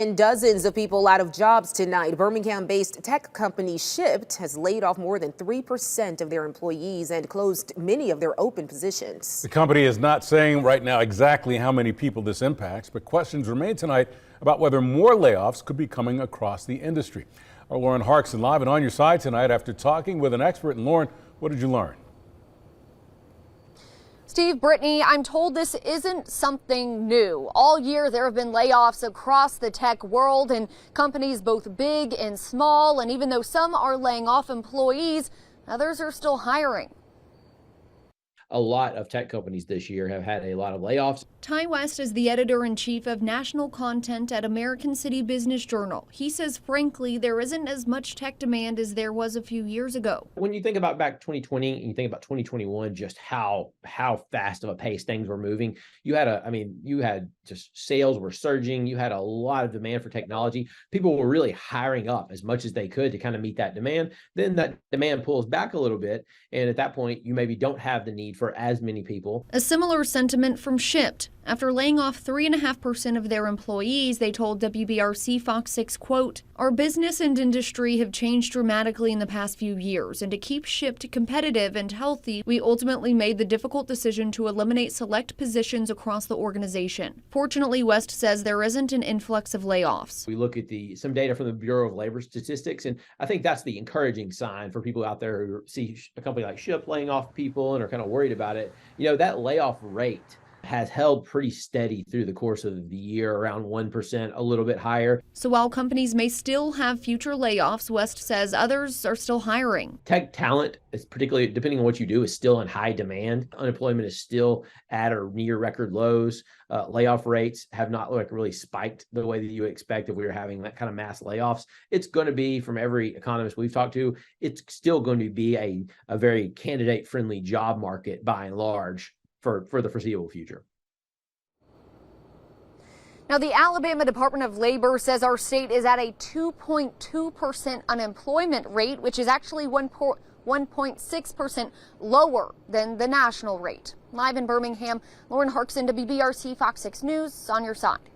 And dozens of people out of jobs tonight. Birmingham-based tech company Shipt has laid off more than 3% of their employees and closed many of their open positions. The company is not saying right now exactly how many people this impacts, but questions remain tonight about whether more layoffs could be coming across the industry. Our Lauren Harkson live and on your side tonight after talking with an expert. And Lauren, what did you learn? Steve, Brittany, I'm told this isn't something new. All year there have been layoffs across the tech world, and companies both big and small. And even though some are laying off employees, others are still hiring. A lot of tech companies this year have had a lot of layoffs. Ty West is the editor-in-chief of national content at American City Business Journal. He says, frankly, there isn't as much tech demand as there was a few years ago. When you think about back 2020 and you think about 2021, just how fast of a pace things were moving, you had just sales were surging. You had a lot of demand for technology. People were really hiring up as much as they could to kind of meet that demand. Then that demand pulls back a little bit. And at that point, you maybe don't have the need for as many people. A similar sentiment from Shipt. After laying off 3.5% of their employees, they told WBRC Fox 6, quote, "Our business and industry have changed dramatically in the past few years, and to keep Shipt competitive and healthy, we ultimately made the difficult decision to eliminate select positions across the organization." Fortunately, West says there isn't an influx of layoffs. We look at some data from the Bureau of Labor Statistics, and I think that's the encouraging sign for people out there who see a company like Shipt laying off people and are kind of worried about it. You know, that layoff rate has held pretty steady through the course of the year, around 1%, a little bit higher. So while companies may still have future layoffs, West says others are still hiring. Tech talent, is particularly depending on what you do, is still in high demand. Unemployment is still at or near record lows. Layoff rates have not really spiked the way that you would expect if we were having that kind of mass layoffs. It's going to be, from every economist we've talked to, it's still going to be a very candidate-friendly job market by and large for the foreseeable future. Now, the Alabama Department of Labor says our state is at a 2.2% unemployment rate, which is actually 1.6% lower than the national rate. Live in Birmingham, Lauren Harkson, WBRC Fox 6 News, on your side.